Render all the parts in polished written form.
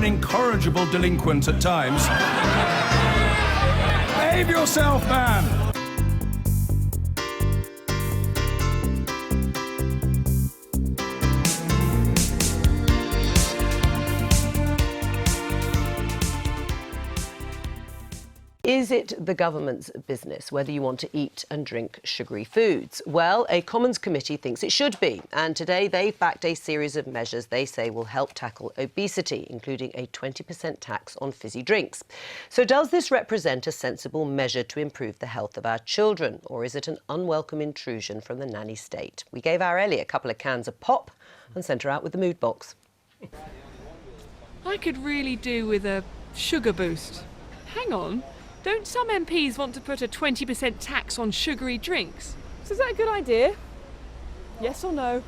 an incorrigible delinquent at times. Behave yourself, man! Is it the government's business whether you want to eat and drink sugary foods? Well, a Commons committee thinks it should be. And today they've backed a series of measures they say will help tackle obesity, including a 20% tax on fizzy drinks. So does this represent a sensible measure to improve the health of our children? Or is it an unwelcome intrusion from the nanny state? We gave our Ellie a couple of cans of pop and sent her out with the mood box. I could really do with a sugar boost. Hang on. Don't some MPs want to put a 20% tax on sugary drinks? So is that a good idea? Yes or no?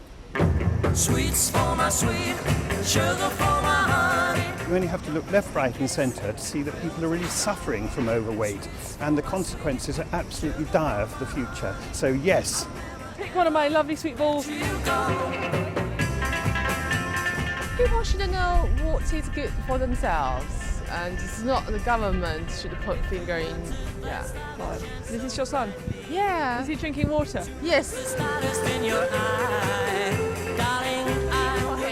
Sweets for my sweet, sugar for my honey. You only have to look left, right and centre to see that people are really suffering from overweight, and the consequences are absolutely dire for the future. So yes. Pick one of my lovely sweet balls. People should know what is good for themselves. And it's not the government should put finger in. Yeah. This is your son? Yeah. Is he drinking water? Yes.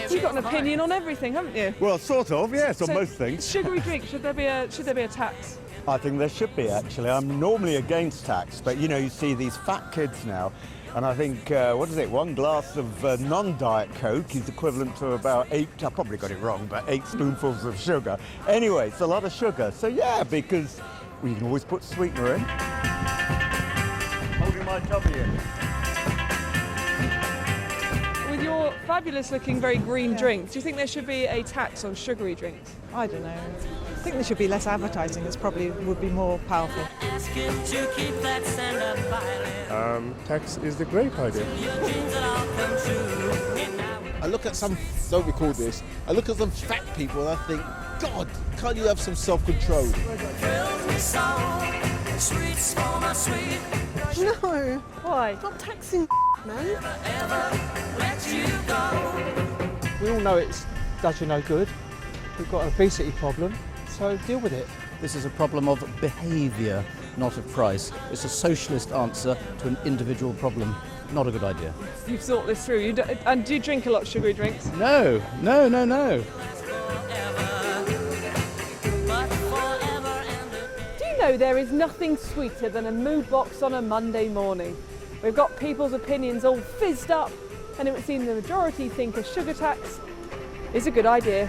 You've got an opinion on everything, haven't you? Well, sort of, yes, on So, most things. Sugary drinks, should there be a tax? I think there should be, actually. I'm normally against tax, but, you know, you see these fat kids now, and I think, what is it, one glass of non-diet Coke is equivalent to about 8, I probably got it wrong, but 8 spoonfuls of sugar. Anyway, it's a lot of sugar. So, yeah, because we can always put sweetener in. Holding my tubby in. With your fabulous-looking, very green drink, do you think there should be a tax on sugary drinks? I don't know. I think there should be less advertising. It's probably would be more powerful. Tax is the great idea. I look at some, don't record this, I look at some fat people and I think, God, can't you have some self-control? No. Why? Stop taxing, man. We all know it does you no good. We've got an obesity problem, so deal with it. This is a problem of behaviour, not of price. It's a socialist answer to an individual problem. Not a good idea. You've thought this through. And do you drink a lot of sugary drinks? No. Do you know there is nothing sweeter than a mood box on a Monday morning? We've got people's opinions all fizzed up, and it would seem the majority think a sugar tax is a good idea.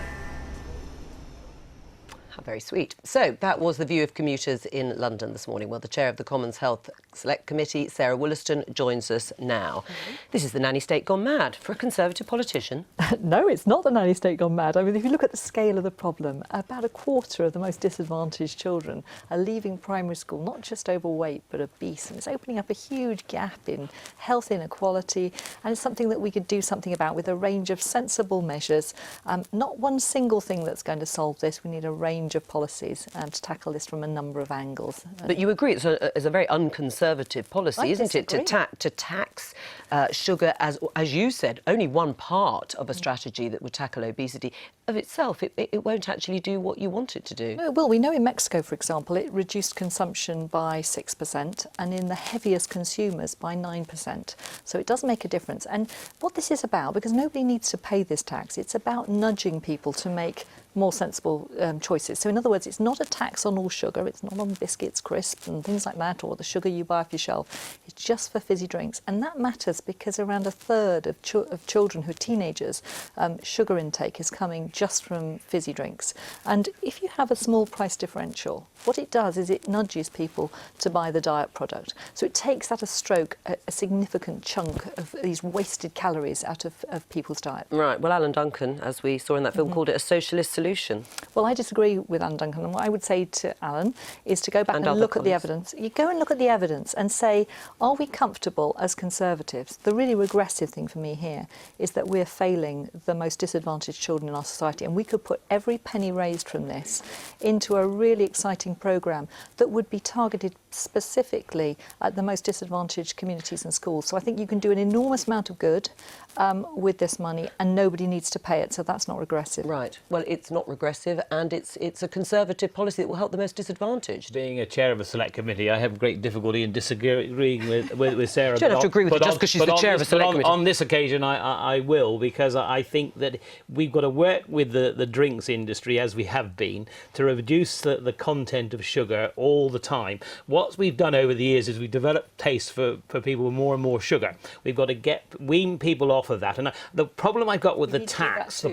How very sweet. So that was the view of commuters in London this morning. Well, the chair of the Commons Health Select Committee, Sarah Wollaston, joins us now. This is the nanny state gone mad for a Conservative politician. No, it's not the nanny state gone mad. I mean, if you look at the scale of the problem, about a quarter of the most disadvantaged children are leaving primary school not just overweight but obese, and it's opening up a huge gap in health inequality, and it's something that we could do something about with a range of sensible measures. Not one single thing that's going to solve this. We need a range of policies to tackle this from a number of angles. But you agree it's a very unconservative policy, isn't it, to tax sugar as you said, only one part of a strategy that would tackle obesity. Of itself, it won't actually do what you want it to do. No, well, we know in Mexico, for example, it reduced consumption by 6% and in the heaviest consumers by 9%. So it does make a difference. And what this is about, because nobody needs to pay this tax, it's about nudging people to make more sensible choices. So in other words, it's not a tax on all sugar, it's not on biscuits, crisps and things like that, or the sugar you buy off your shelf. It's just for fizzy drinks. And that matters because around a third of children who are teenagers, sugar intake is coming just from fizzy drinks. And if you have a small price differential, what it does is it nudges people to buy the diet product. So it takes at a stroke a significant chunk of these wasted calories out of people's diet. Right, well, Alan Duncan, as we saw in that film, called it a socialist solution. Well, I disagree with Alan Duncan, and what I would say to Alan is to go back and look at the evidence. You go and look at the evidence and say, are we comfortable as Conservatives? The really regressive thing for me here is that we're failing the most disadvantaged children in our society, and we could put every penny raised from this into a really exciting programme that would be targeted specifically at the most disadvantaged communities and schools. So I think you can do an enormous amount of good with this money, and nobody needs to pay it, so that's not regressive. Right. Well, it's not regressive, and it's a Conservative policy that will help the most disadvantaged. Being a chair of a select committee, I have great difficulty in disagreeing with Sarah. You don't have to agree with her just because she's the chair of a select committee. On this occasion, I will, because I think that we've got to work with the drinks industry, as we have been, to reduce the content of sugar all the time. What we've done over the years is we've developed taste for people with more and more sugar. We've got to wean people off of that. And the problem I've got with the tax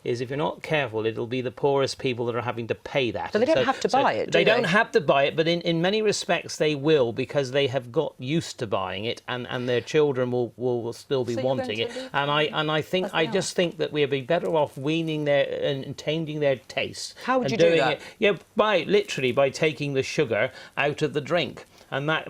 is if you're not careful, it'll be the poorest people that are having to pay that. But they don't have to buy it, do they? They don't have to buy it, but in many respects they will, because they have got used to buying it, and their children will still be wanting it. And I just think that we'd be better off weaning and changing their taste. How would you do that? Yeah, literally by taking the sugar out of the drink. And that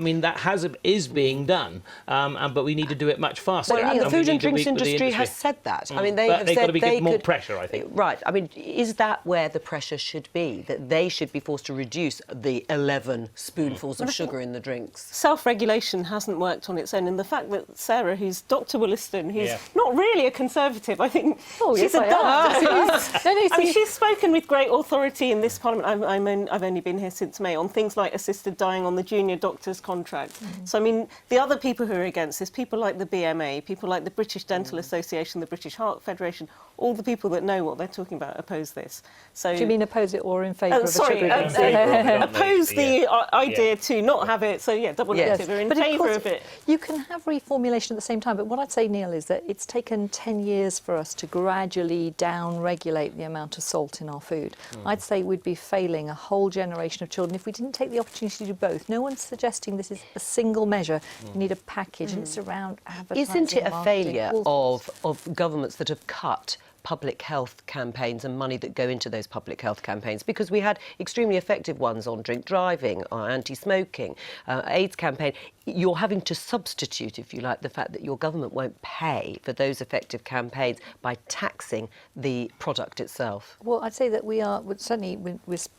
is being done, but we need to do it much faster. Well, the food and drinks industry has said that. I mean, they've got said to be given more pressure, I think. Right. I mean, is that where the pressure should be? That they should be forced to reduce the 11 spoonfuls of sugar in the drinks? Self-regulation hasn't worked on its own, and the fact that Sarah, who's Dr. Williston, who's not really a Conservative, I think she's a doctor. I mean, she's spoken with great authority in this Parliament. I've only been here since May on things like assisted dying on the junior doctor's contract. So, I mean, the other people who are against this, people like the BMA, people like the British Dental Association, the British Heart Federation, all the people that know what they're talking about oppose this. So, do you mean oppose it or in favour of a sugar drink? Oppose the idea to not have it, so yeah, double negative, we're in favour of it. You can have reformulation at the same time, but what I'd say, Neil, is that it's taken 10 years for us to gradually down-regulate the amount of salt in our food. I'd say we'd be failing a whole generation of children if we didn't take the opportunity to do both. No one's suggesting this is a single measure. You need a package, and it's around advertising. Isn't it a failure of governments that have cut public health campaigns and money that go into those public health campaigns? Because we had extremely effective ones on drink driving, anti-smoking, AIDS campaign. You're having to substitute, if you like, the fact that your government won't pay for those effective campaigns by taxing the product itself. Well, I'd say that we are, certainly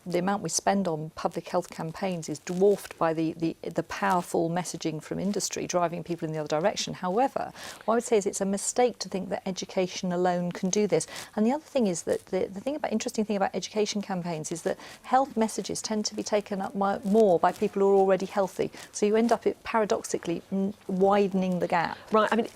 the amount we spend on public health campaigns is dwarfed by the powerful messaging from industry driving people in the other direction. However, what I would say is it's a mistake to think that education alone can do this. And the other thing is that the interesting thing about education campaigns is that health messages tend to be taken up more by people who are already healthy. So you end up paradoxically widening the gap. Right. I mean,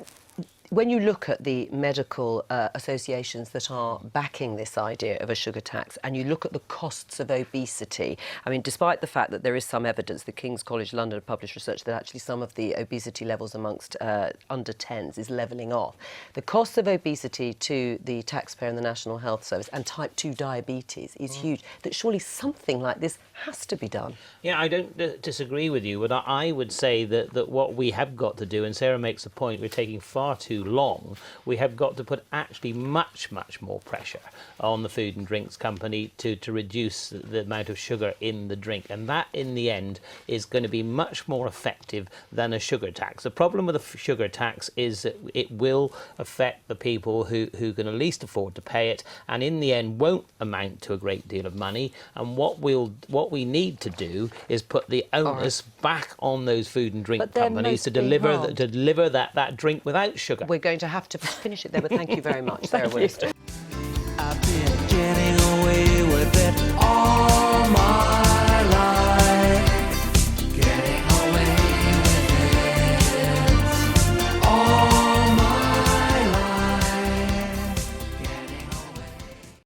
when you look at the medical associations that are backing this idea of a sugar tax, and you look at the costs of obesity, I mean, despite the fact that there is some evidence, the King's College London have published research that actually some of the obesity levels amongst under 10s is levelling off. The cost of obesity to the taxpayer and the National Health Service and type 2 diabetes is huge. That surely something like this has to be done. Yeah, I don't disagree with you, but I would say that what we have got to do, and Sarah makes a point, we're taking far too long, we have got to put actually much more pressure on the food and drinks company to reduce the amount of sugar in the drink, and that in the end is going to be much more effective than a sugar tax. The problem with a sugar tax is that it will affect the people who can least afford to pay it, and in the end won't amount to a great deal of money. And what we need to do is put the onus back on those food and drink companies to deliver that drink without sugar. We're going to have to finish it there, but thank you very much, Sarah Williston.